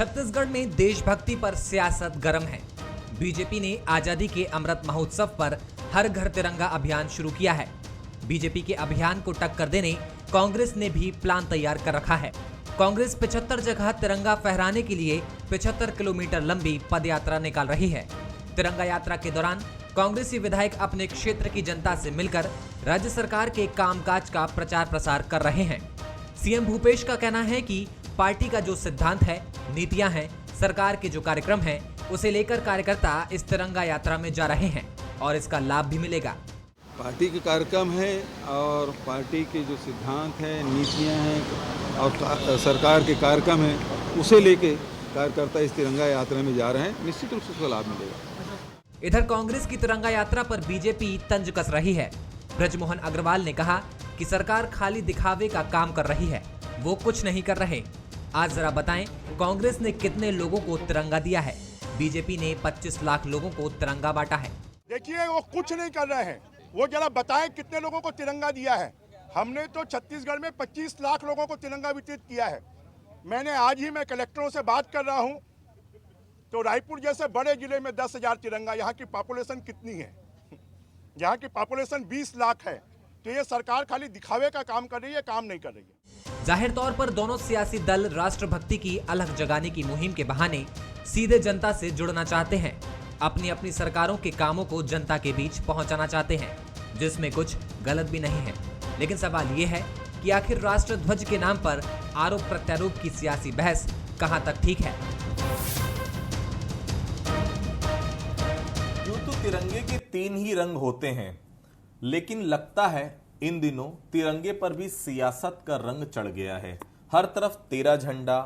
छत्तीसगढ़ में देशभक्ति पर सियासत गर्म है। बीजेपी ने आजादी के अमृत महोत्सव पर हर घर तिरंगा अभियान शुरू किया है। बीजेपी के अभियान को टक्कर देने कांग्रेस ने भी प्लान तैयार कर रखा है। कांग्रेस 75 जगह तिरंगा फहराने के लिए 75 किलोमीटर लंबी पदयात्रा निकाल रही है। तिरंगा यात्रा के दौरान कांग्रेसी विधायक अपने क्षेत्र की जनता से मिलकर राज्य सरकार के कामकाज का प्रचार प्रसार कर रहे हैं। सीएम भूपेश का कहना है कि पार्टी का जो सिद्धांत है, नीतियां हैं, सरकार के जो कार्यक्रम हैं, उसे लेकर कार्यकर्ता इस तिरंगा यात्रा में जा रहे हैं और इसका लाभ भी मिलेगा। पार्टी के कार्यक्रम है और पार्टी के जो सिद्धांत हैं, नीतियां हैं और सरकार के कार्यक्रम हैं, उसे लेके कार्यकर्ता इस तिरंगा यात्रा में जा रहे हैं। निश्चित रूप से उसका लाभ मिलेगा। इधर कांग्रेस की तिरंगा यात्रा पर बीजेपी तंज कस रही है। ब्रजमोहन अग्रवाल ने कहा कि सरकार खाली दिखावे का काम कर रही है, वो कुछ नहीं कर रहे। आज जरा बताएं, कांग्रेस ने कितने लोगों को तिरंगा दिया है? बीजेपी ने 25 लाख लोगों को तिरंगा बांटा है। देखिए, वो कुछ नहीं कर रहे हैं। वो जरा बताएं कितने लोगों को तिरंगा दिया है। हमने तो छत्तीसगढ़ में 25 लाख लोगों को तिरंगा वितरित किया है। मैंने आज ही मैं कलेक्टरों से बात कर रहा हूं, तो रायपुर जैसे बड़े जिले में 10,000 तिरंगा। यहाँ की पॉपुलेशन कितनी है? यहाँ की पॉपुलेशन 20 लाख है। तो ये सरकार खाली दिखावे का काम कर रही है, काम नहीं कर रही है। जाहिर तौर पर दोनों सियासी दल राष्ट्रभक्ति की अलख जगाने की मुहिम के बहाने सीधे जनता से जुड़ना चाहते हैं। अपनी अपनी सरकारों के कामों को जनता के बीच पहुंचाना चाहते हैं, जिसमें कुछ गलत भी नहीं है। लेकिन सवाल ये है कि आखिर राष्ट्र ध्वज के नाम पर आरोप प्रत्यारोप की सियासी बहस कहां तक ठीक है? यूं तो तिरंगे के 3 ही रंग होते हैं, लेकिन लगता है इन दिनों तिरंगे पर भी सियासत का रंग चढ़ गया है। हर तरफ तेरा झंडा,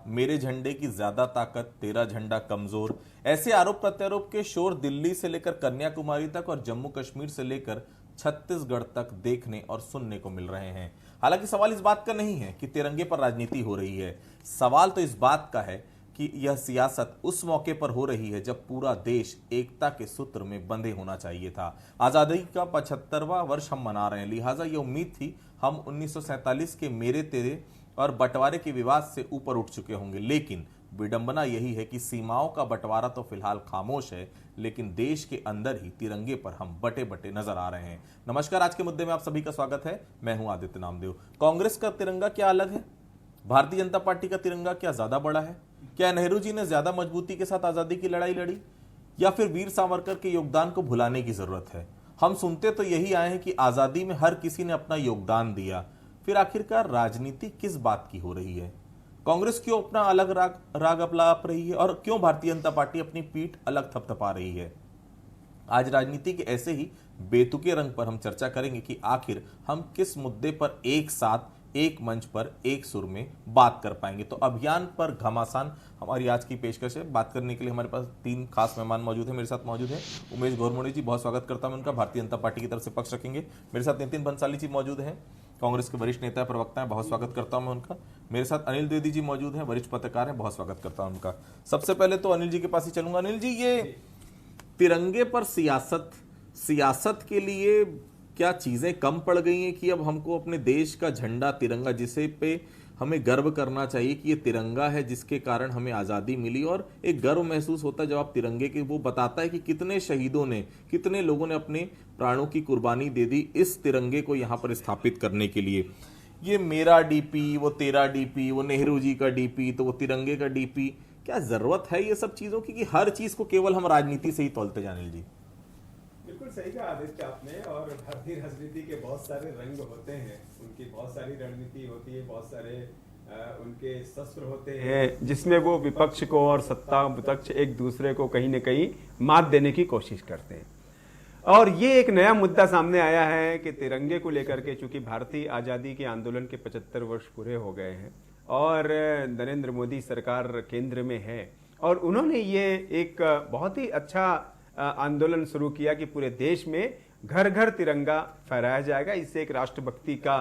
मेरे झंडे की ज्यादा ताकत, तेरा झंडा कमजोर, ऐसे आरोप प्रत्यारोप के शोर दिल्ली से लेकर कन्याकुमारी तक और जम्मू कश्मीर से लेकर छत्तीसगढ़ तक देखने और सुनने को मिल रहे हैं। हालांकि सवाल इस बात का नहीं है कि तिरंगे पर राजनीति हो रही है। सवाल तो इस बात का है कि यह सियासत उस मौके पर हो रही है जब पूरा देश एकता के सूत्र में बंधे होना चाहिए था। आजादी का 75वां वर्ष हम मना रहे हैं, लिहाजा ये उम्मीद थी हम 1947 के मेरे तेरे और बंटवारे के विवाद से ऊपर उठ चुके होंगे। लेकिन विडंबना यही है कि सीमाओं का बंटवारा तो फिलहाल खामोश है, लेकिन देश के अंदर ही तिरंगे पर हम बटे बटे नजर आ रहे हैं। नमस्कार, आज के मुद्दे में आप सभी का स्वागत है। मैं हूं आदित्य नामदेव। कांग्रेस का तिरंगा क्या अलग है? भारतीय जनता पार्टी का तिरंगा क्या ज्यादा बड़ा है? क्या नेहरू जी ने ज्यादा मजबूती के साथ आजादी की लड़ाई लड़ी, या फिर वीर सावरकर के योगदान को भुलाने की जरूरत है? हम सुनते तो यही आए हैं कि आजादी में हर किसी ने अपना योगदान दिया। फिर आखिरकार राजनीति किस बात की हो रही है? कांग्रेस क्यों अपना अलग राग अपलाप रही है और क्यों भारतीय जनता पार्टी अपनी पीठ अलग थपथपा रही है? आज राजनीति के ऐसे ही बेतुके रंग पर हम चर्चा करेंगे कि आखिर हम किस मुद्दे पर एक साथ, एक मंच पर, एक सुर में बात कर पाएंगे। तो अभियान पर घमासान हमारी आज की पेशकश है। बात करने के लिए हमारे पास 3 खास मेहमान मौजूद हैं। मेरे साथ मौजूद है उमेश घोरमोड़ी जी, बहुत स्वागत करता हूं उनका, भारतीय जनता पार्टी की तरफ से पक्ष रखेंगे। मेरे साथ नितिन बंसाली जी मौजूद हैं, कांग्रेस के वरिष्ठ नेता प्रवक्ता हैं, बहुत स्वागत करता हूं मैं उनका। मेरे साथ अनिल द्विवेदी जी मौजूद हैं, वरिष्ठ पत्रकार हैं, बहुत स्वागत करता हूं उनका। सबसे पहले तो अनिल जी के पास ही चलूंगा। अनिल जी, ये तिरंगे पर सियासत के लिए क्या चीजें कम पड़ गई हैं कि अब हमको अपने देश का झंडा, तिरंगा, जिसे पे हमें गर्व करना चाहिए कि ये तिरंगा है जिसके कारण हमें आजादी मिली, और एक गर्व महसूस होता है जब आप तिरंगे के, वो बताता है कि कितने शहीदों ने, कितने लोगों ने अपने प्राणों की कुर्बानी दे दी इस तिरंगे को यहां पर स्थापित करने के लिए। ये मेरा डीपी, वो तेरा डीपी, वो नेहरू जी का डीपी, तो वो तिरंगे का डीपी, क्या जरूरत है ये सब चीजों की कि हर चीज को केवल हम राजनीति से ही तौलते जाने? जी बिल्कुल सही कहा आदित्य आपने। और भारतीय राजनीति के बहुत सारे रंग होते हैं, उनकी बहुत सारी रणनीति होती है, बहुत सारे उनके शस्त्र होते हैं, जिसमें वो विपक्ष को और सत्ता विपक्ष एक दूसरे को कहीं न कहीं मात देने की कोशिश करते हैं। और ये एक नया मुद्दा सामने आया है कि तिरंगे को लेकर के, चूंकि भारतीय आज़ादी के आंदोलन के 75 वर्ष पूरे हो गए हैं और नरेंद्र मोदी सरकार केंद्र में है, और उन्होंने ये एक बहुत ही अच्छा आंदोलन शुरू किया कि पूरे देश में घर घर तिरंगा फहराया जाएगा। इससे एक राष्ट्रभक्ति का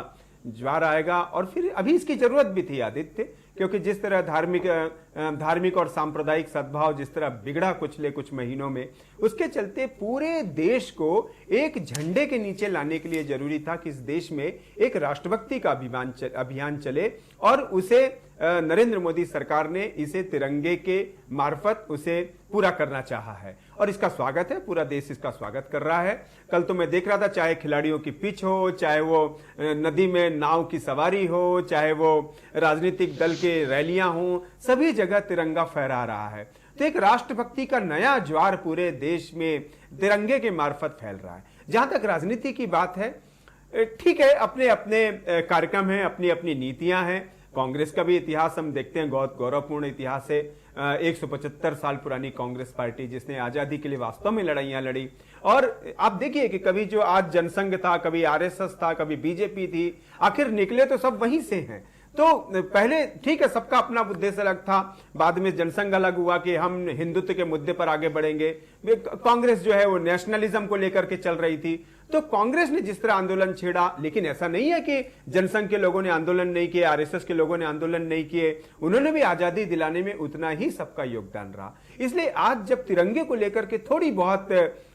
ज्वार आएगा। और फिर अभी इसकी जरूरत भी थी आदित्य, क्योंकि जिस तरह धार्मिक और सांप्रदायिक सद्भाव जिस तरह बिगड़ा कुछ महीनों में, उसके चलते पूरे देश को एक झंडे के नीचे लाने के लिए जरूरी था कि इस देश में एक राष्ट्रभक्ति का अभियान चले और उसे नरेंद्र मोदी सरकार ने इसे तिरंगे के मार्फत उसे पूरा करना चाहा है और इसका स्वागत है, पूरा देश इसका स्वागत कर रहा है। कल तो मैं देख रहा था, चाहे खिलाड़ियों की पिच हो, चाहे वो नदी में नाव की सवारी हो, चाहे वो राजनीतिक दल के रैलियां हो, सभी जगह तिरंगा फहरा रहा है। तो एक राष्ट्रभक्ति का नया ज्वार पूरे देश में तिरंगे के मार्फत फैल रहा है। जहां तक राजनीति की बात है, ठीक है, अपने अपने कार्यक्रम हैं, अपनी अपनी नीतियां हैं। कांग्रेस का भी इतिहास हम देखते हैं, बहुत गौरवपूर्ण इतिहास है। 175 साल पुरानी कांग्रेस पार्टी जिसने आजादी के लिए वास्तव में लड़ाइयां लड़ी। और आप देखिए कि कभी जो आज जनसंघ था, कभी आरएसएस था, कभी बीजेपी थी, आखिर निकले तो सब वहीं से हैं। तो पहले ठीक है, सबका अपना उद्देश्य अलग था, बाद में जनसंघ अलग हुआ कि हम हिंदुत्व के मुद्दे पर आगे बढ़ेंगे। कांग्रेस जो है वो नेशनलिज्म को लेकर के चल रही थी। तो कांग्रेस ने जिस तरह आंदोलन छेड़ा, लेकिन ऐसा नहीं है कि जनसंघ के लोगों ने आंदोलन नहीं किए, आरएसएस के लोगों ने आंदोलन नहीं किए, उन्होंने भी आजादी दिलाने में उतना ही सबका योगदान रहा। इसलिए आज जब तिरंगे को लेकर के थोड़ी बहुत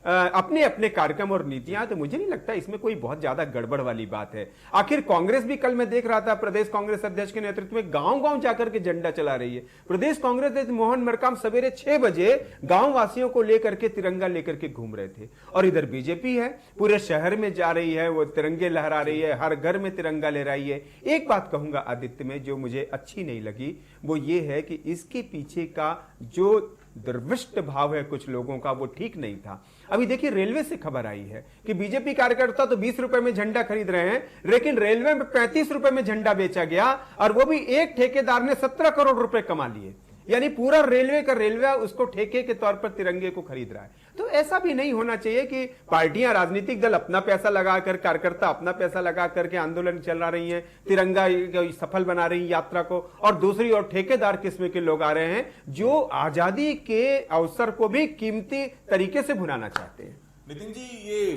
अपने अपने कार्यक्रम और नीतियां, तो मुझे नहीं लगता इसमें कोई बहुत ज्यादा गड़बड़ वाली बात है। आखिर कांग्रेस भी, कल मैं देख रहा था, प्रदेश कांग्रेस अध्यक्ष के नेतृत्व में गांव गांव जाकर के झंडा चला रही है। प्रदेश कांग्रेस अध्यक्ष मोहन मरकाम सवेरे 6 बजे गांव वासियों को लेकर के तिरंगा लेकर के घूम रहे थे। और इधर बीजेपी है, पूरे शहर में जा रही है, वो तिरंगे लहरा रही है, हर घर में तिरंगा लहराई है। एक बात कहूंगा आदित्य में जो मुझे अच्छी नहीं लगी, वो ये है कि इसके पीछे का जो दुर्विष्ट भाव है कुछ लोगों का, वो ठीक नहीं था। अभी देखिए, रेलवे से खबर आई है कि बीजेपी कार्यकर्ता तो 20 रुपए में झंडा खरीद रहे हैं, लेकिन रेलवे में 35 रुपए में झंडा बेचा गया, और वो भी एक ठेकेदार ने 17 करोड़ रुपए कमा लिए। यानी पूरा रेलवे का रेलवे उसको ठेके के तौर पर तिरंगे को खरीद रहा है। तो ऐसा भी नहीं होना चाहिए कि पार्टियां, राजनीतिक दल अपना पैसा लगाकर, कार्यकर्ता अपना पैसा लगा करके आंदोलन चला रही हैं, तिरंगा सफल बना रही यात्रा को, और दूसरी ओर ठेकेदार किस्म के लोग आ रहे हैं जो आजादी के अवसर को भी कीमती तरीके से भुनाना चाहते हैं। नितिन जी, ये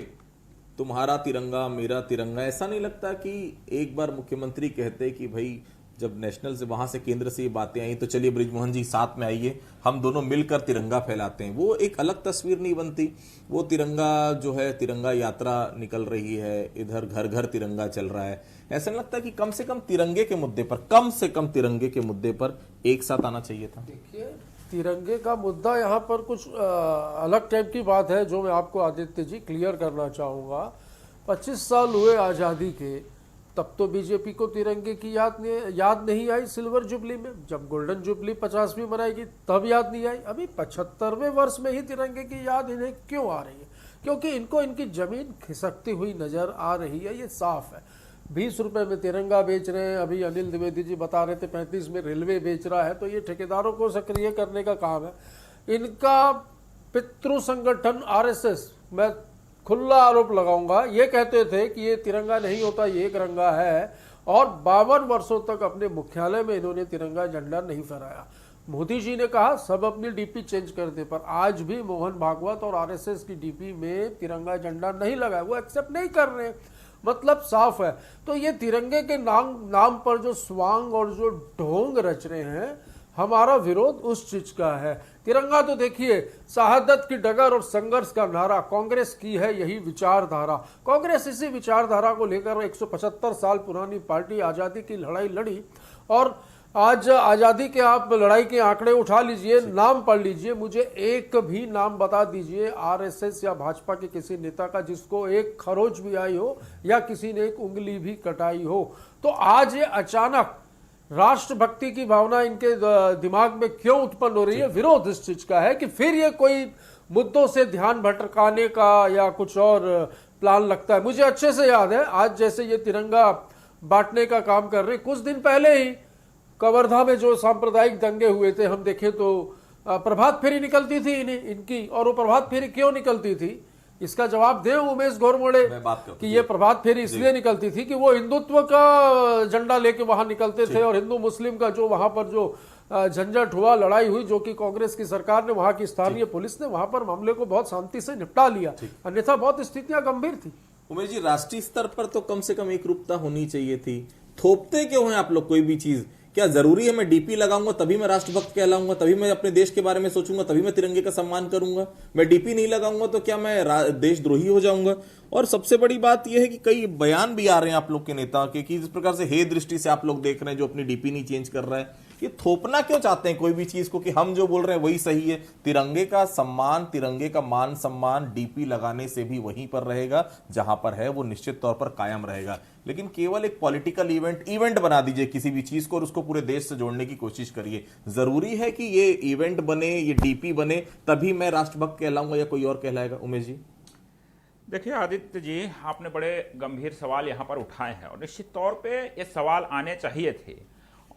तुम्हारा तिरंगा मेरा तिरंगा, ऐसा नहीं लगता कि एक बार मुख्यमंत्री कहते कि भाई जब नेशनल से, वहां से, केंद्र से ये बातें आई, तो चलिए बृजमोहन जी साथ में आइए, हम दोनों मिलकर तिरंगा फैलाते हैं, वो एक अलग तस्वीर नहीं बनती? वो तिरंगा जो है, तिरंगा यात्रा निकल रही है, इधर घर घर तिरंगा चल रहा है। ऐसा नहीं लगता कि कम से कम तिरंगे के मुद्दे पर, कम से कम तिरंगे के मुद्दे पर एक साथ आना चाहिए था? देखिए, तिरंगे का मुद्दा यहाँ पर कुछ अलग टाइप की बात है जो मैं आपको आदित्य जी क्लियर करना चाहूँगा। 25 साल हुए आज़ादी के, तब तो बीजेपी को तिरंगे की याद नहीं आई। सिल्वर जुबली में, जब गोल्डन जुबली 50वीं मनाएगी तब याद नहीं आई। अभी 75वें वर्ष में ही तिरंगे की याद इन्हें क्यों आ रही है? क्योंकि इनको इनकी जमीन खिसकती हुई नजर आ रही है, ये साफ है। 20 रुपए में तिरंगा बेच रहे हैं, अभी अनिल द्विवेदी जी बता रहे थे 35 में रेलवे बेच रहा है, तो ये ठेकेदारों को सक्रिय करने का काम है। इनका पितृ संगठन आरएसएस, मैं खुला आरोप लगाऊंगा, ये कहते थे कि ये तिरंगा नहीं होता, ये एक रंगा है, और 52 वर्षों तक अपने मुख्यालय में इन्होंने तिरंगा झंडा नहीं फहराया। मोदी जी ने कहा सब अपनी डीपी चेंज कर दे, पर आज भी मोहन भागवत और आरएसएस की डीपी में तिरंगा झंडा नहीं लगा, वो एक्सेप्ट नहीं कर रहे, मतलब साफ है। तो ये तिरंगे के नाम पर जो स्वांग और जो ढोंग रच रहे हैं, हमारा विरोध उस चीज का है। तिरंगा तो देखिए, शहादत की डगर और संघर्ष का नारा, कांग्रेस की है यही विचारधारा। कांग्रेस इसी विचारधारा को लेकर 175 साल पुरानी पार्टी आजादी की लड़ाई लड़ी, और आज आजादी के आप लड़ाई के आंकड़े उठा लीजिए, नाम पढ़ लीजिए, मुझे एक भी नाम बता दीजिए आरएसएस या भाजपा के किसी नेता का जिसको एक खरोच भी आई हो या किसी ने एक उंगली भी कटाई हो। तो आज ये अचानक राष्ट्रभक्ति की भावना इनके दिमाग में क्यों उत्पन्न हो रही है? विरोध इस चीज का है कि फिर ये कोई मुद्दों से ध्यान भटकाने का या कुछ और प्लान लगता है। मुझे अच्छे से याद है, आज जैसे ये तिरंगा बांटने का काम कर रहे, कुछ दिन पहले ही कवर्धा में जो सांप्रदायिक दंगे हुए थे, हम देखें तो प्रभात फेरी निकलती थी इनकी, और वो प्रभात फेरी क्यों निकलती थी इसका जवाब दें उमेश घोरमोड़े कि ये प्रभात फेरी इसलिए निकलती थी कि वो हिंदुत्व का झंडा लेके वहां निकलते थे, और हिंदू मुस्लिम का जो वहां पर जो झंझट हुआ, लड़ाई हुई, जो कि कांग्रेस की सरकार ने, वहां की स्थानीय पुलिस ने वहां पर मामले को बहुत शांति से निपटा लिया, अन्यथा बहुत स्थितियां गंभीर थी। उमेश जी, राष्ट्रीय स्तर पर तो कम से कम एक रूपता होनी चाहिए थी, थोपते क्यों हैं आप लोग कोई भी चीज? क्या जरूरी है मैं डीपी लगाऊंगा तभी मैं राष्ट्रभक्त कहलाऊंगा, तभी मैं अपने देश के बारे में सोचूंगा, तभी मैं तिरंगे का सम्मान करूंगा? मैं डीपी नहीं लगाऊंगा तो क्या मैं देशद्रोही हो जाऊंगा? और सबसे बड़ी बात यह है कि कई बयान भी आ रहे हैं आप लोग के नेता के कि जिस प्रकार से हे दृष्टि से आप लोग देख रहे हैं जो अपनी डीपी नहीं चेंज कर रहा है, ये थोपना क्यों चाहते हैं कोई भी चीज को कि हम जो बोल रहे हैं वही सही है? तिरंगे का सम्मान, तिरंगे का मान सम्मान डीपी लगाने से भी वहीं पर रहेगा जहां पर है, वो निश्चित तौर पर कायम रहेगा। लेकिन केवल एक पॉलिटिकल इवेंट बना दीजिए किसी भी चीज को और उसको पूरे देश से जोड़ने की कोशिश करिए। जरूरी है कि ये इवेंट बने, ये डीपी बने, तभी मैं राष्ट्रभक्त कहलाऊंगा या कोई और कहलाएगा? उमेश जी। देखिए आदित्य जी, आपने बड़े गंभीर सवाल यहाँ पर उठाए हैं और निश्चित तौर पे ये सवाल आने चाहिए थे।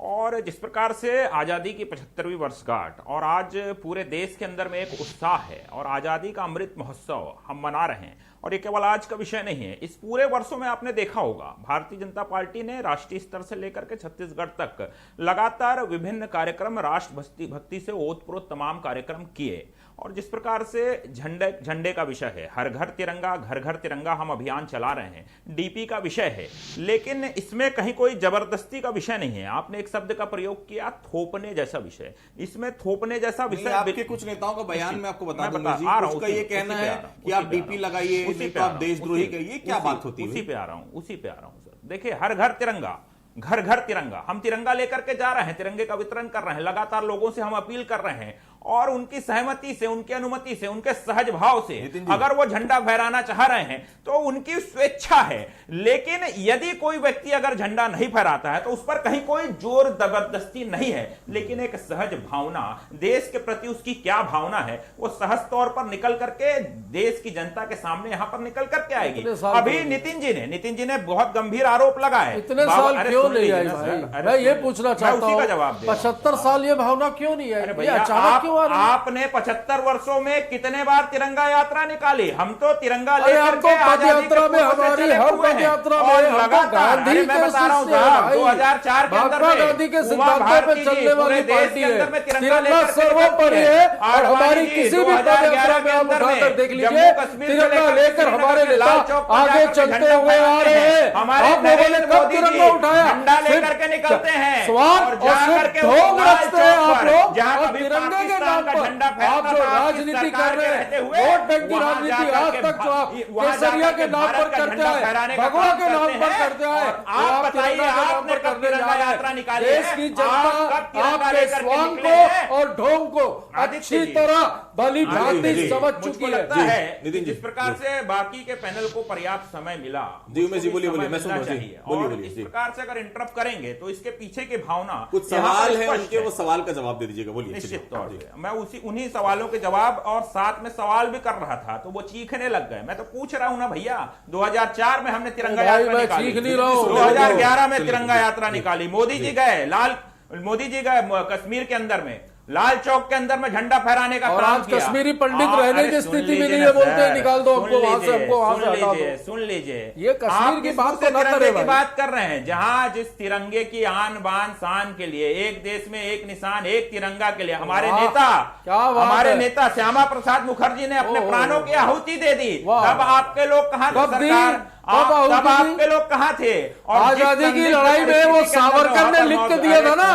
और जिस प्रकार से आज़ादी की 75वीं वर्षगांठ और आज पूरे देश के अंदर में एक उत्साह है और आज़ादी का अमृत महोत्सव हम मना रहे हैं, और ये केवल आज का विषय नहीं है। इस पूरे वर्षों में आपने देखा होगा भारतीय जनता पार्टी ने राष्ट्रीय स्तर से लेकर के छत्तीसगढ़ तक लगातार विभिन्न कार्यक्रम, राष्ट्र भक्ति से ओतप्रोत तमाम कार्यक्रम किए। और जिस प्रकार से झंडे का विषय है, हर घर तिरंगा, घर घर तिरंगा हम अभियान चला रहे हैं, डीपी का विषय है, लेकिन इसमें कहीं कोई जबरदस्ती का विषय नहीं है। आपने एक शब्द का प्रयोग किया, थोपने जैसा विषय। इसमें थोपने जैसा विषय आपके कुछ नेताओं का बयान में आपको बता दूंगा जी, उसका ये कहना है कि आप डीपी लगाइए, नहीं तो आप देशद्रोही कहिए। क्या बात होती है? उसी पे आ रहा हूं सर। देखिए, हर घर तिरंगा, घर घर तिरंगा, हम तिरंगा लेकर के जा रहे हैं, तिरंगे का वितरण कर रहे हैं, लगातार लोगों से हम अपील कर रहे हैं और उनकी सहमति से, उनकी अनुमति से, उनके सहज भाव से अगर वो झंडा फहराना चाह रहे हैं तो उनकी स्वेच्छा है। लेकिन यदि कोई व्यक्ति अगर झंडा नहीं फहराता है तो उस पर कहीं कोई जोर जबरदस्ती नहीं है, लेकिन एक सहज भावना, देश के प्रति उसकी क्या भावना है, वो सहज तौर पर निकल करके देश की जनता के सामने यहां पर निकल करके आएगी। अभी नितिन जी ने बहुत गंभीर आरोप लगाए। इतने साल क्यों नहीं आई भाई? मैं ये पूछना चाहता हूं, 75 साल ये भावना क्यों नहीं आई? अचानक आपने 75 वर्षों में कितने बार तिरंगा यात्रा निकाली? हम तो तिरंगा लेकर के यात्रा में, हमारी हर पद यात्रा में लगातार, मैं बता रहा हूं साहब, 2004 के अंदर में गांधी के सिद्धांतों पे चलने वाली पार्टी है, तिरंगा सर्वोपरि है। और हमारी किसी भी पद यात्रा में आप उठाकर देख लीजिए, तिरंगा लेकर हमारे नेता आगे चलते हुए आ रहे हैं। आप लोगों ने कब तिरंगा उठाया? झंडा लेकर के निकलते हैं, स्वार्थ और ढोंग रचते हैं आप लोग, जहां तिरंगे के नाम पर आप जो राजनीति कर रहे हैं, वोट बैंक की राजनीति आज तक जो आप केसरिया के नाम पर करते हैं, भगवा के नाम पर करते हैं, आप बताइए आपने कब तिरंगा यात्रा निकाली? देश की जनता आपके स्वांग को और ढोंग को अच्छी तरह भली भांति समझ चुकी है। नितिन, जिस प्रकार से बाकी के पैनल को पर्याप्त समय मिला, मैं सुन चाहिए, और इस प्रकार से अगर इंटरप्ट करेंगे तो इसके पीछे की भावना, कुछ सवाल है उनके, वो सवाल का जवाब दे दीजिएगा। बोलिए। निश्चित तौर पे मैं उन्हीं सवालों के जवाब और साथ में सवाल भी कर रहा था तो वो चीखने लग गए। मैं तो पूछ रहा हूं ना भैया, 2004 में हमने तिरंगा यात्रा निकाली, 2011 में तिरंगा यात्रा निकाली, मोदी जी गए कश्मीर के अंदर में, लाल चौक के अंदर में झंडा फहराने का और काम आज कश्मीरी पंडित रहने की स्थिति में नहीं है, बोलते हैं निकाल दो हमको वहां से, हमको वहां से हटा दो। सुन लीजिए, ये कश्मीर की बात तो न करें भाई। बात कर रहे हैं जहां जिस तिरंगे की आन बान शान के लिए, एक देश में एक निशान, एक तिरंगा के लिए हमारे नेता श्यामा प्रसाद मुखर्जी ने अपने प्राणों की आहुति दे दी, तब आपके लोग कहां थे? सरकार तब आपके लोग कहां थे? और आजादी की लड़ाई में वो सावरकर ने लिख के दिया था ना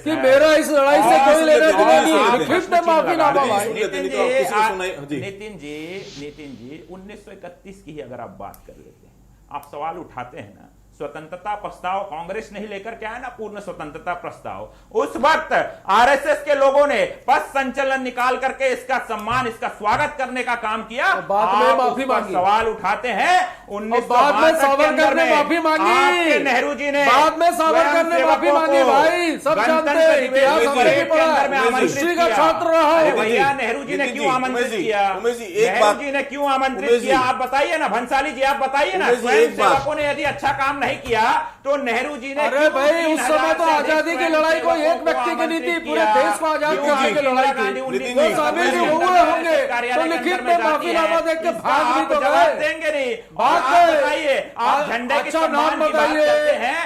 कि मेरा इस लड़ाई से कोई लेना देना नहीं, लिखित में माफीनामा भाई। नितिन जी 1931 की ही अगर आप बात कर लेते हैं, आप सवाल उठाते हैं ना, स्वतंत्रता प्रस्ताव कांग्रेस नहीं लेकर के आया ना, पूर्ण स्वतंत्रता प्रस्ताव, उस वक्त आरएसएस के लोगों ने पथ संचलन निकाल करके इसका सम्मान, इसका स्वागत करने का काम किया। बाद में माफी मांगी, सवाल उठाते हैं। 1962 में सावरकर ने माफी मांगी, नेहरू जी ने बाद में सावरकर ने माफी मांगी भाई, सब जानते हैं, इतिहास हमारे भी पढ़ा, हिस्ट्री का छात्र रहा है भैया। नेहरू जी ने क्यों आमंत्रित किया? नेहरू जी ने क्यों आमंत्रित किया? आप बताइए ना, भंसाली जी आप बताइए ना। स्वयं सेवकों ने यदि अच्छा काम नहीं किया तो नेहरू जी ने, अरे भाई उस समय तो आजादी की लड़ाई को एक व्यक्ति की नहीं थी, पूरे देश को आजाद कराने की लड़ाई थी, वो शामिल भी हुए होंगे तो लिखित में माफीनामा देख के भाग भी तो गए। देंगे नहीं, बात बताइए आप झंडे की अच्छा नाम बताइए,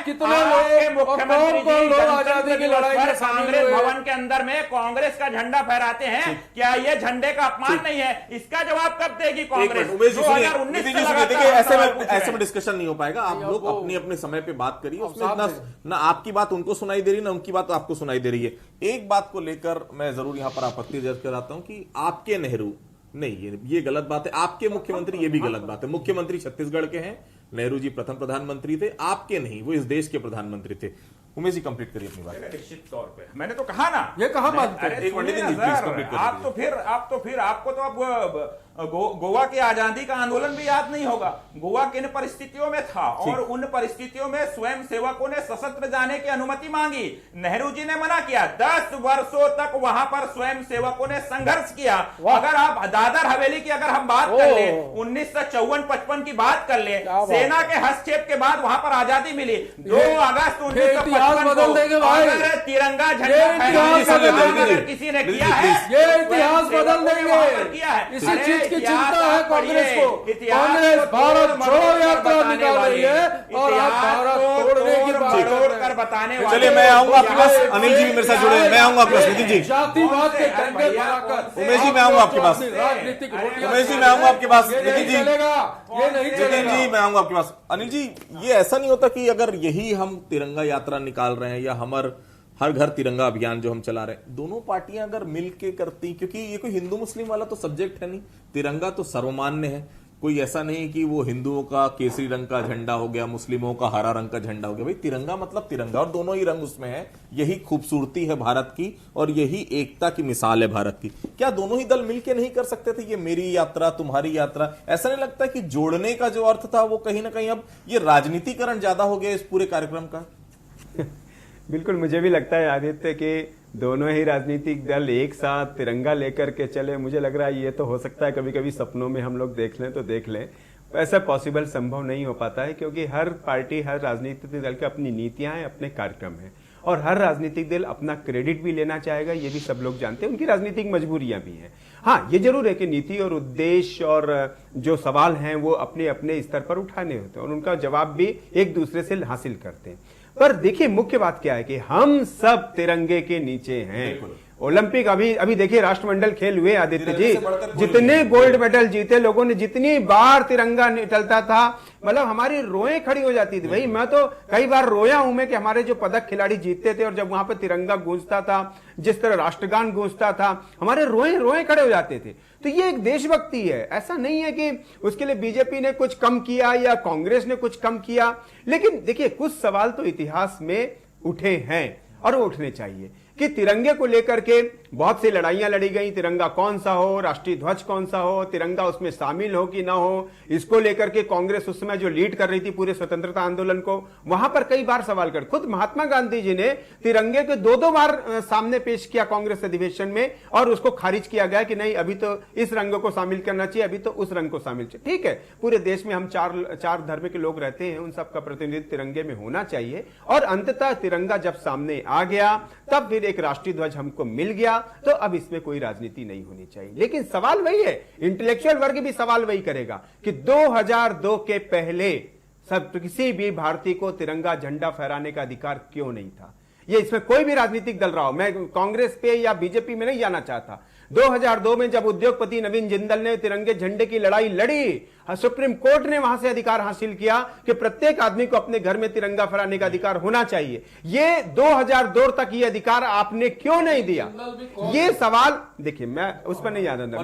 कितने लोग, मुख्यमंत्री लोग आजादी की लड़ाई में कांग्रेस भवन के अंदर में कांग्रेस का झंडा फहराते हैं, क्या ये झंडे का अपमान नहीं है? इसका जवाब कब देगी कांग्रेस? 2019 ऐसे में डिस्कशन नहीं हो पाएगा। आप लोग अपनी अपने समय पे बात करिए, उसमें ना आपकी बात उनको सुनाई दे रही, ना उनकी बात आपको सुनाई दे रही है। एक बात को लेकर मैं जरूर यहां पर आपत्ति दर्ज कराता हूं कि आपके नेहरू नहीं, ये गलत बात है। आपके मुख्यमंत्री, ये भी गलत बात है। मुख्यमंत्री छत्तीसगढ़ के हैं, नेहरू जी प्रथम प्रधानमंत्री थे, आपके नहीं, वो इस देश के प्रधानमंत्री थे। उमेश जी कंप्लीट करिए अपनी बात। निश्चित तौर पे मैंने तो कहा ना, ये कहाँ बात अरे एक मिनट सुनिए ना दीजिए, please सर, complete कर आप तो फिर आपको तो अब गोवा की आजादी का आंदोलन भी याद नहीं होगा। गोवा किन परिस्थितियों में था और उन परिस्थितियों में स्वयं सेवकों ने सशस्त्र जाने की अनुमति मांगी, नेहरू जी ने मना किया। 10 वर्षों तक वहां पर स्वयं सेवकों ने संघर्ष किया। अगर आप दादर हवेली की अगर हम बात कर ले, 1954-55 की बात कर ले, सेना के हस्तक्षेप के बाद वहां पर आजादी मिली। 2 अगस्त 1955 बदल देंगे भाई, अगर तिरंगा झंडा अगर किसी ने किया है, ये इतिहास बदल देंगे। किया है। इसी चीज की चिंता है कांग्रेस को। कांग्रेस भारत छोड़ो यात्रा निकाल रही है और आप भारत तोड़ने की बात कर बताने वाले। चलिए मैं आऊंगा आपके पास, अनिल जी भी मेरे साथ जुड़े हैं, मैं आऊंगा आपके पास। नितिन जी, जातिवाद के डंडे बनाकर उमेश जी मैं आऊंगा आपके पास। राजनीतिक उमेश जी मैं आऊंगा आपके पास। ये नितिन नहीं जी, चलेगा, ये नहीं नितिन चलेगा। जी मैं आऊंगा आपके पास। अनिल जी, ये ऐसा नहीं होता कि अगर यही हम तिरंगा यात्रा निकाल रहे हैं या हर घर तिरंगा अभियान जो हम चला रहे हैं, दोनों पार्टियां अगर मिलके करती, क्योंकि ये कोई हिंदू मुस्लिम वाला तो सब्जेक्ट है नहीं, तिरंगा तो सर्वमान्य है, कोई ऐसा नहीं कि वो हिंदुओं का केसरी रंग का झंडा हो गया, मुस्लिमों का हरा रंग का झंडा हो गया। भाई तिरंगा मतलब तिरंगा, और दोनों ही रंग उसमें है। यही खूबसूरती है भारत की और यही एकता की मिसाल है भारत की। क्या दोनों ही दल मिलके नहीं कर सकते थे? ये मेरी यात्रा, तुम्हारी यात्रा, ऐसा नहीं लगता कि जोड़ने का जो अर्थ था वो कहीं ना कहीं अब ये राजनीतिकरण ज्यादा हो गया इस पूरे कार्यक्रम का? बिल्कुल, मुझे भी लगता है आदित्य कि दोनों ही राजनीतिक दल एक साथ तिरंगा लेकर के चले। मुझे लग रहा है ये तो हो सकता है कभी कभी सपनों में हम लोग देख लें तो देख लें, ऐसा पॉसिबल संभव नहीं हो पाता है, क्योंकि हर पार्टी, हर राजनीतिक दल की अपनी नीतियां हैं, अपने कार्यक्रम हैं, और हर राजनीतिक दल अपना क्रेडिट भी लेना चाहेगा, ये भी सब लोग जानते हैं। उनकी राजनीतिक मजबूरियां भी हैं। हाँ, ये जरूर है कि नीति और उद्देश्य और जो सवाल हैं वो अपने अपने स्तर पर उठाने होते हैं और उनका जवाब भी एक दूसरे से हासिल करते हैं। पर देखिए मुख्य बात क्या है कि हम सब तिरंगे के नीचे हैं। ओलंपिक अभी देखिए राष्ट्रमंडल खेल हुए आदित्य जी, जितने गोल्ड मेडल जीते लोगों ने, जितनी बार तिरंगा निकलता था, मतलब हमारी रोएं खड़ी हो जाती थी। भाई मैं तो कई बार रोया हूं मैं कि हमारे जो पदक खिलाड़ी जीतते थे और जब वहां पर तिरंगा गूंजता था, जिस तरह राष्ट्रगान गूंजता था, हमारे रोएं खड़े हो जाते थे। तो ये एक देशभक्ति है। ऐसा नहीं है कि उसके लिए बीजेपी ने कुछ कम किया या कांग्रेस ने कुछ कम किया, लेकिन देखिए कुछ सवाल तो इतिहास में उठे हैं और उठने चाहिए कि तिरंगे को लेकर के बहुत सी लड़ाइयां लड़ी गई। तिरंगा कौन सा हो, राष्ट्रीय ध्वज कौन सा हो, तिरंगा उसमें शामिल हो कि ना हो, इसको लेकर के कांग्रेस उस समय जो लीड कर रही थी पूरे स्वतंत्रता आंदोलन को, वहां पर कई बार सवाल कर। खुद महात्मा गांधी जी ने तिरंगे को 2 बार सामने पेश किया कांग्रेस अधिवेशन में और उसको खारिज किया गया कि नहीं, अभी तो इस रंग को शामिल करना चाहिए, अभी तो उस रंग को शामिल चाहिए। ठीक है, पूरे देश में हम चार धर्म के लोग रहते हैं, उन सबका प्रतिनिधित्व तिरंगे में होना चाहिए। और अंततः तिरंगा जब सामने आ गया तब फिर एक राष्ट्रीय ध्वज हमको मिल गया, तो अब इसमें कोई राजनीति नहीं होनी चाहिए। लेकिन सवाल वही है, इंटेलेक्चुअल वर्ग भी सवाल वही करेगा कि 2002 के पहले सब किसी भी भारतीय को तिरंगा झंडा फहराने का अधिकार क्यों नहीं था? ये इसमें कोई भी राजनीतिक दल रहा हो, मैं कांग्रेस पे या बीजेपी में नहीं जाना चाहता। 2002 में जब उद्योगपति नवीन जिंदल ने तिरंगे झंडे की लड़ाई लड़ी, सुप्रीम कोर्ट ने वहां से अधिकार हासिल किया कि प्रत्येक आदमी को अपने घर में तिरंगा फहराने का अधिकार होना चाहिए। ये 2002 तक ये अधिकार आपने क्यों नहीं दिया? ये सवाल देखिए, मैं उस पर नहीं जाना।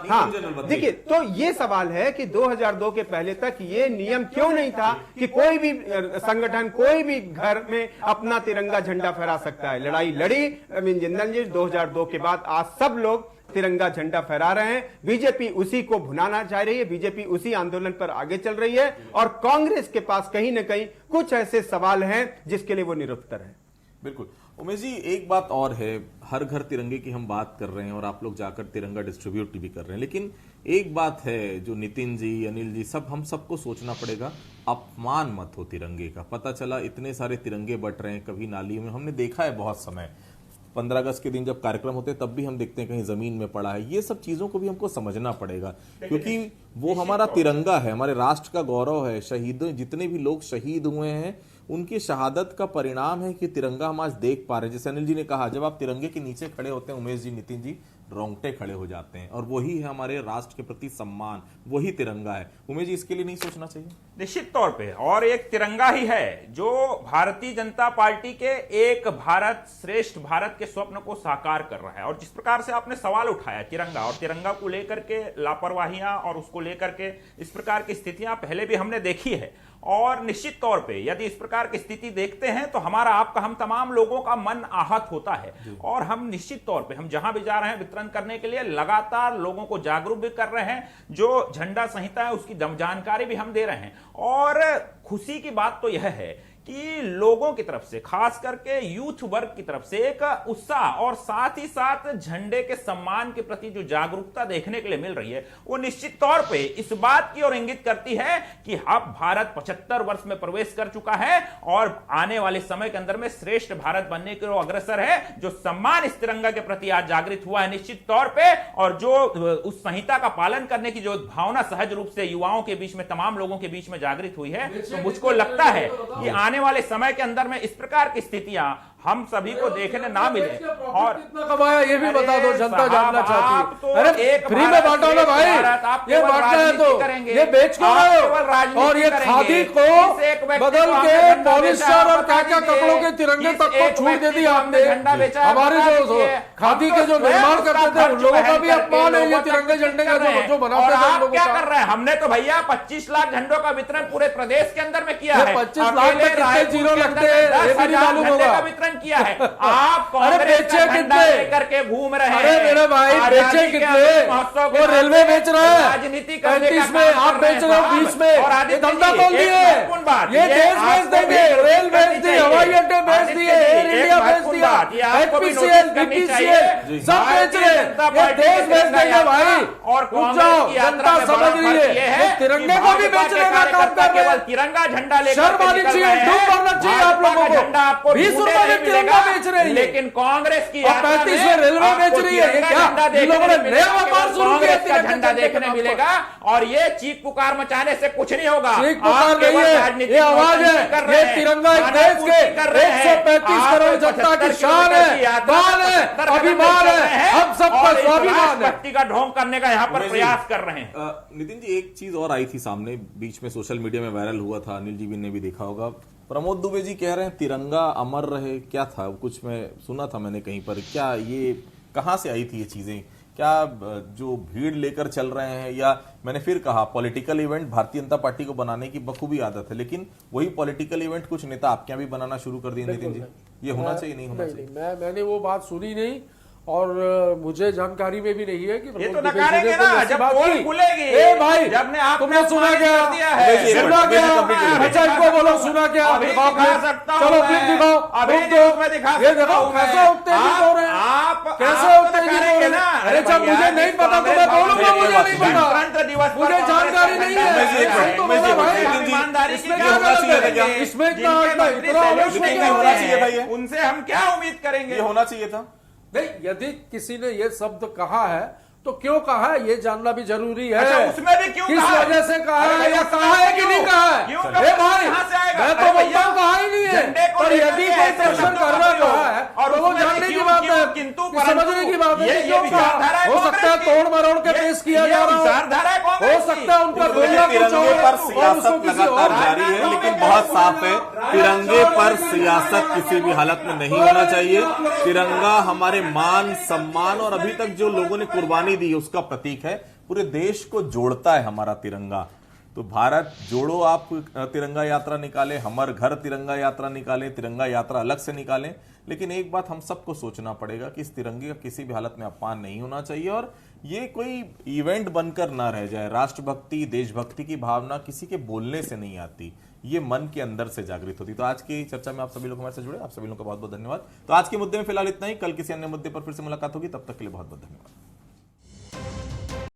हाँ देखिए, तो ये सवाल है कि 2002 के पहले तक ये नियम क्यों नहीं था कि कोई भी संगठन, कोई भी घर में अपना तिरंगा झंडा फहरा सकता है। लड़ाई लड़ी नवीन जिंदल जी, 2002 के बाद आज सब लोग तिरंगा झंडा फहरा रहे हैं। बीजेपी उसी को भुनाना चाह रही है, बीजेपी उसी आंदोलन पर आगे चल रही है और कांग्रेस के पास कहीं ना कहीं कुछ ऐसे सवाल हैं जिसके लिए वो निरुत्तर है। बिल्कुल उमेश जी, एक बात और है, हर घर तिरंगे की हम बात कर रहे हैं और आप लोग जाकर तिरंगा डिस्ट्रीब्यूट भी कर रहे हैं, लेकिन एक बात है जो नितिन जी, अनिल जी, हम सबको सोचना पड़ेगा, अपमान मत हो तिरंगे का। पता चला इतने सारे तिरंगे बट रहे हैं, कभी नाली में, हमने देखा है बहुत समय, 15 अगस्त के दिन जब कार्यक्रम होते हैं तब भी हम देखते हैं कहीं जमीन में पड़ा है। ये सब चीजों को भी हमको समझना पड़ेगा, क्योंकि वो हमारा तिरंगा है, हमारे राष्ट्र का गौरव है। शहीदों, जितने भी लोग शहीद हुए हैं, उनकी शहादत का परिणाम है कि तिरंगा हम आज देख पा रहे हैं। जैसे अनिल जी ने कहा, जब आप तिरंगे के नीचे खड़े होते हैं, उमेश जी, नितिन जी, रोंगटे खड़े हो जाते हैं। और वही है हमारे राष्ट्र के प्रति सम्मान, वही तिरंगा है। उमेश जी, इसके लिए नहीं सोचना चाहिए? निश्चित तौर पे, और एक तिरंगा ही है जो भारतीय जनता पार्टी के एक भारत श्रेष्ठ भारत के स्वप्न को साकार कर रहा है। और जिस प्रकार से आपने सवाल उठाया तिरंगा, और तिरंगा को लेकर के लापरवाहियां और उसको लेकर के इस प्रकार की स्थितियां पहले भी हमने देखी है। और निश्चित तौर पे यदि इस प्रकार की स्थिति देखते हैं तो हमारा, आपका, हम तमाम लोगों का मन आहत होता है। और हम निश्चित तौर पे हम जहां भी जा रहे हैं वितरण करने के लिए लगातार लोगों को जागरूक भी कर रहे हैं। जो झंडा संहिता है उसकी जानकारी भी हम दे रहे हैं। और खुशी की बात तो यह है कि लोगों की तरफ से, खास करके यूथ वर्ग की तरफ से एक उत्साह और साथ ही साथ झंडे के सम्मान के प्रति जो जागरूकता देखने के लिए मिल रही है, वो निश्चित तौर पे इस बात की ओर इंगित करती है कि अब भारत 75 वर्ष में प्रवेश कर चुका है और आने वाले समय के अंदर में श्रेष्ठ भारत बनने की ओर अग्रसर है। जो सम्मान इस तिरंगा के प्रति आज जागृत हुआ है निश्चित तौर पे, और जो उस संहिता का पालन करने की जो भावना सहज रूप से युवाओं के बीच में, तमाम लोगों के बीच में जागृत हुई है, तो मुझको लगता है कि आने वाले समय के अंदर में इस प्रकार की स्थितियां हम सभी को देखने ना मिले। और कितना कमाया ये भी बता दो, जनता जानना चाहती है। तो अरे फ्री में बांटो ना भाई, ये बांटना है तो ये बेच क्यों रहे हो? और ये खादी को बदल के पॉलिस्टर और क्या क्या कपड़ों के तिरंगे तक को छूट दे दी आपने। हमारे जो खादी के जो निर्माण करते थे उन लोगों का भी अपमान है ये तिरंगे झंडे का जो बनाते थे उन लोगों क्या का। कर रहे हैं? हमने तो भैया 25 लाख झंडों का वितरण पूरे प्रदेश के अंदर में किया है। 25 लाख में कितने जीरो लगते हैं ये भी नहीं मालूम होगा। वितरण किया है। आप अरे बेचे कितने करके घूम रहे हैं। अरे मेरे भाई बेचे कितने? वो रेलवे बेच रहा है राजनीति 35 में, आप बेच रहे हो 20 में। ये धंधा खोल दिए, ये देश बेच देंगे, रेल बेच दी, हवाई अड्डे बेच दिए, एयर इंडिया बेच दिया, HPCL, BPCL सब बेच रहे हैं। ये देश बेच देंगे भाई। और रुक जाओ, जनता समझ रही है तिरंगे को भी बेचने का काम कर रहे हैं। तिरंगा झंडा लेकर शर्म आनी चाहिए, डूब मरना चाहिए आप लोगों को। 20 रुपए में तिरंगा बेच रहे हैं, लेकिन कांग्रेस की 35 में रेलवे बेच रही है। ये क्या इन लोगों ने नया व्यापार शुरू किया? का झंडा देखने मिलेगा। और ये चीख पुकार मचाने से कुछ नहीं होगा। चीख पुकार नहीं है, ये आवाज है। ये तिरंगा एक देश के 135 करोड़ जनता की शान है, बाल है, अभिमान है, हम सबका स्वाभिमान है। भक्ति का ढोंग करने का यहाँ पर प्रयास कर रहे हैं। नितिन जी, एक चीज और आई थी सामने, बीच में सोशल मीडिया में वायरल हुआ था, अनिल जी भी ने भी देखा होगा। प्रमोद दुबे जी कह रहे हैं तिरंगा अमर रहे, क्या था कुछ? मैं सुना था मैंने कहीं पर, क्या ये कहां से आई थी ये चीजें? क्या जो भीड़ लेकर चल रहे हैं, या मैंने फिर कहा political event Bharatiya Janata party को बनाने की बखूबी आदत है, लेकिन वही पॉलिटिकल इवेंट कुछ नेता आपके यहाँ भी बनाना शुरू कर दिए नितिन जी, ये होना चाहिए नहीं होना चाहिए? मैंने वो बात सुनी नहीं और मुझे जानकारी में भी नहीं है कि ये तो नकारेंगे ना जब पोल खुलेगी। ए भाई, जब ने आप तुमने सुना क्या? सुना क्या? अच्छा इनको बोलो सुना क्या? चलो क्लिप दिखाओ, अभी ये देखो कैसे उत्तेजित हो रहे हैं, आप कैसे उत्तेजित हो रहे हैं। अरे जब मुझे नहीं पता तो मैं बोलूंगा मुझे नहीं पता, मुझे जानकारी नहीं है। इसमें इतना उनसे हम क्या उम्मीद करेंगे? ये होना चाहिए था। नहीं, यदि किसी ने ये शब्द कहा है तो क्यों कहा है ये जानना भी जरूरी है। अच्छा, उसमें भी क्यों किस कहा है? वजह से कहा है, या कहा है कि नहीं कहा है? क्यों ए भाई, कहां से आएगा? मैं तो बोलता हूं कहा ही नहीं है। पर यदि कोई प्रश्न करना कहा है तो वो जानने की बात है, समझने की बात है कि क्यों कहा। हो सकता है तोड़ मरोड़ के पेश किया जा रहा हो सकता है उनका बोलना कुछ तिरंगे पर सियासत लगातार जारी है, लेकिन बहुत साफ है तिरंगे पर सियासत किसी भी हालत में नहीं होना चाहिए। तिरंगा हमारे मान सम्मान और अभी तक जो लोगों ने कुर्बानी दी उसका प्रतीक है। पूरे देश को जोड़ता है हमारा तिरंगा। तो भारत जोड़ो, आप तिरंगा यात्रा निकालें, हमर घर तिरंगा यात्रा निकालें, तिरंगा यात्रा अलग से निकालें, लेकिन एक बात हम सबको सोचना पड़ेगा कि इस तिरंगे का किसी भी हालत में अपमान नहीं होना चाहिए और ये कोई इवेंट बनकर ना रह जाए। राष्ट्रभक्ति, देशभक्ति की भावना किसी के बोलने से नहीं आती, ये मन के अंदर से जागृत होती। तो आज की चर्चा में आप सभी लोग हमारे साथ जुड़े, आप सभी लोगों का बहुत बहुत धन्यवाद। तो आज के मुद्दे में फिलहाल इतना ही, कल किसी अन्य मुद्दे पर फिर से मुलाकात होगी, तब तक के लिए बहुत बहुत धन्यवाद।